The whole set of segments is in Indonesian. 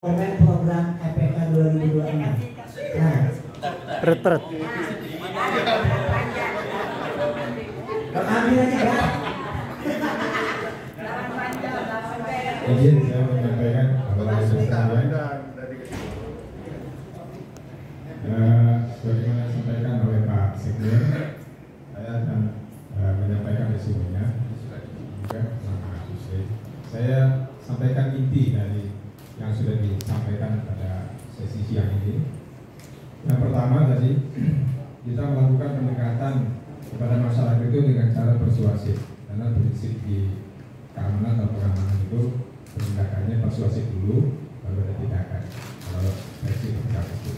program EPK 2026. Nah, Retret. ambil aja ya. Izin saya menyampaikan bahwa sebagaimana disampaikan oleh Pak Sekjen, saya akan menyampaikan resumenya. Saya sampaikan inti dari yang sudah disampaikan pada sesi siang ini. Yang pertama tadi kita melakukan pendekatan kepada masyarakat itu dengan cara persuasif, karena prinsip di keamanan atau pengamanan itu penindakannya persuasif dulu, baru ada tindakan. Kalau versi penegakan itu,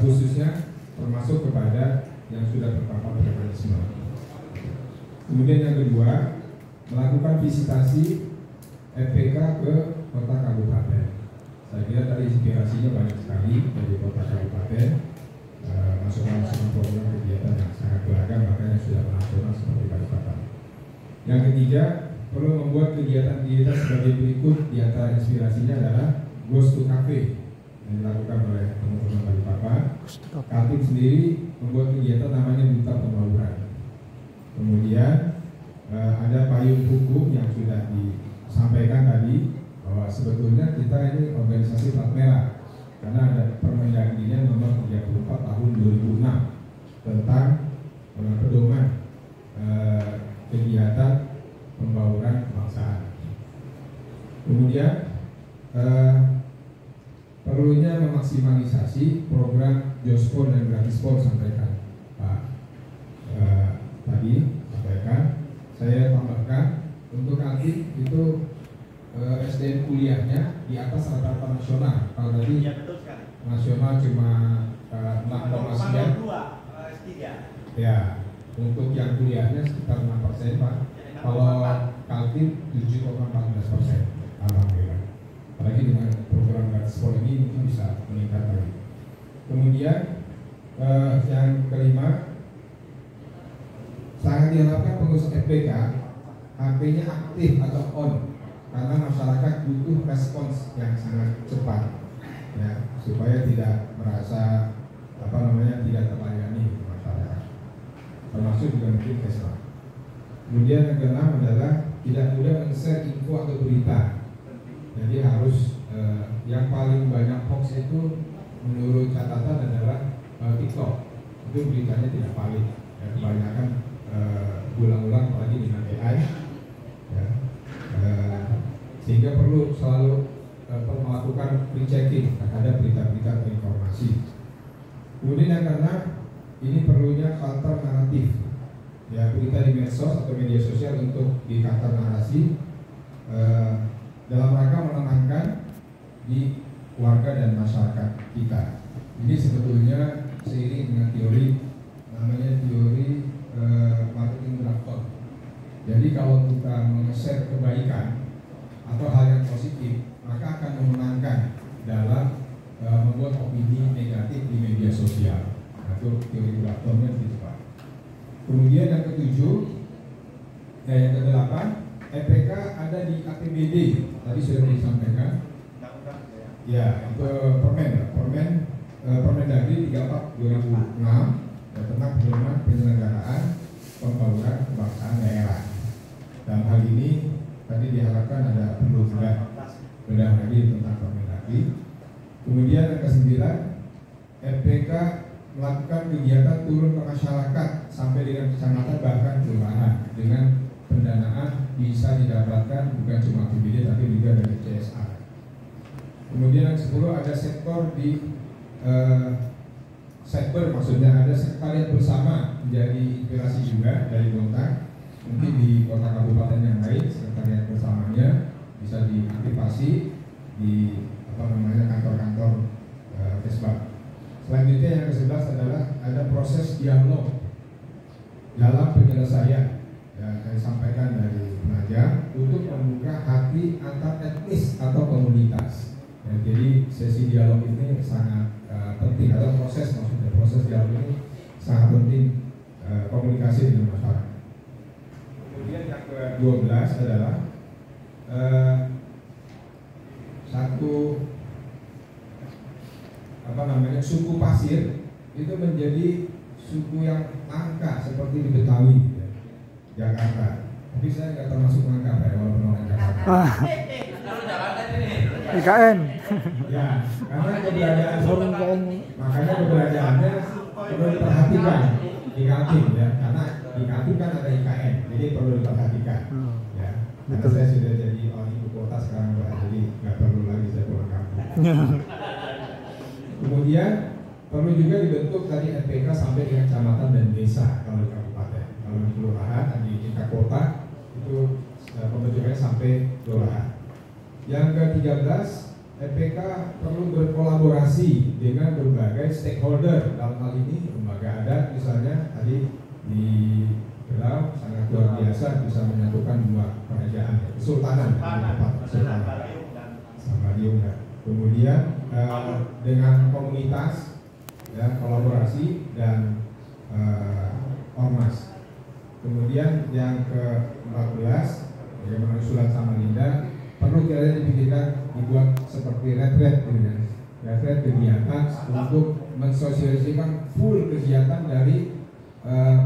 khususnya termasuk kepada yang sudah terpapar terorisme. Kemudian yang kedua, melakukan visitasi EPK ke kota kabupaten. Saya kira tadi inspirasinya banyak sekali dari kota kabupaten, masukan-masukan program kegiatan yang sangat beragam, makanya sudah nasional seperti Balikpapan. Yang ketiga, perlu membuat kegiatan-kegiatan sebagai berikut. Di antara inspirasinya adalah Ghost to Cafe yang dilakukan oleh teman-teman Balikpapan. Kaltim sendiri membuat kegiatan namanya Duta Pembauran. Kemudian ada payung hukum yang sudah disampaikan tadi, bahwa sebetulnya kita ini organisasi plat merah karena ada Permendagri nomor 34 tahun 2006 tentang pedoman kegiatan pembauran kebangsaan. Kemudian perlunya memaksimalisasi program Jospon dan Gratispon, sampaikan Pak tadi sampaikan. Saya tambahkan untuk nanti itu SDM kuliahnya di atas rata-rata nasional. Kalau tadi nasional cuma 6,9. Ya, untuk yang kuliahnya sekitar 6% Pak. Kalau Kaltim 7,14%. Alhamdulillah. Apalagi dengan program Gratispon ini mungkin bisa meningkat lagi. Kemudian yang kelima, sangat diharapkan pengurus EPK HP-nya aktif atau on, karena masyarakat butuh respons yang sangat cepat, ya, supaya tidak merasa tidak terlayani masyarakat, termasuk juga mungkin Kesma. Kemudian yang keenam adalah tidak mudah men-share info atau berita. Jadi harus yang paling banyak hoax itu menurut catatan adalah TikTok. Itu beritanya tidak valid, ya, kebanyakan ulang-ulang apalagi dengan AI, ya, sehingga perlu selalu melakukan rechecking terhadap berita-berita atau informasi. Kemudian yang keenam, ini perlunya counter naratif, ya, berita di medsos atau media sosial untuk di counter narasi dalam rangka menenangkan di warga dan masyarakat kita. Ini sebetulnya seiring dengan teori namanya teori marketing drafton. Jadi kalau kita men-share kebaikan atau hal yang positif, maka akan memenangkan dalam membuat opini negatif di media sosial. Nah, itu teori draftonnya gitu Pak. Kemudian yang ketujuh, yang kedelapan, EPK ada di APBD. Tadi sudah disampaikan. Ya, itu Permendagri 34 2006 tentang pedoman penyelenggaraan pembauran kebangsaan daerah. Dalam hal ini tadi diharapkan ada perubahan bedah lagi tentang Permendagri. Kemudian yang kesembilan, EPK melakukan kegiatan turun ke masyarakat sampai dengan kecamatan bahkan kelurahan dengan pendanaan bisa didapatkan bukan cuma APBD tapi juga dari CSR. Kemudian yang 10 ada sektor di sekber, maksudnya ada sekretariat bersama, menjadi inspirasi juga dari Bontang. Mungkin di kota kabupaten yang lain sekretariat bersamanya bisa diaktifasi di kantor-kantor Kesbag. Selanjutnya yang ke-11 adalah ada proses dialog dalam penyelesaian, ya, saya sampaikan dari penajam untuk membuka hati antar etnis atau komunitas. Ya, jadi sesi dialog ini sangat penting, atau proses dialog ini sangat penting, komunikasi dengan masyarakat. Kemudian yang ke-12 adalah satu suku pasir itu menjadi suku yang langka seperti di Betawi, ya, Jakarta. Tapi saya nggak termasuk langka ya, walaupun orang Jakarta. IKN. Ya, karena keberadaan makanya keberadaannya perlu diperhatikan di Kaltim ya, karena di Kaltim kan ada IKN, jadi perlu diperhatikan. Ya, karena saya sudah jadi orang ibu kota sekarang, Pak, jadi nggak perlu lagi saya pulang kampung. Kemudian perlu juga dibentuk tadi RPK sampai dengan kecamatan dan desa kalau di kabupaten. Kalau di kelurahan, di tingkat kota itu pembentukannya sampai kelurahan. Yang ke-13, RPK perlu berkolaborasi dengan berbagai stakeholder. Dalam hal ini lembaga adat misalnya tadi di Berau sangat luar biasa bisa menyatukan dua kerajaan, kesultanan, sama Diung. Kemudian dengan komunitas ya, kolaborasi dan ormas. Kemudian yang ke-14 bagaimana usulan Samarinda perlu kira-kira dipikirkan dibuat seperti retret kegiatan untuk mensosialisasikan full kegiatan dari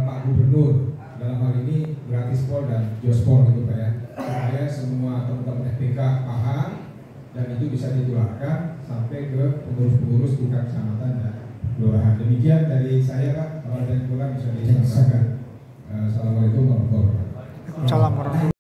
Pak Gubernur, dalam hal ini Gratispol dan Jospol gitu Pak ya, supaya semua teman-teman FPK paham dan itu bisa ditularkan sampai ke pengurus-pengurus tingkat kecamatan dan kelurahan. Demikian dari saya Pak, kalau ada yang kurang bisa disampaikan. Assalamualaikum warahmatullahi wabarakatuh. Assalamualaikum.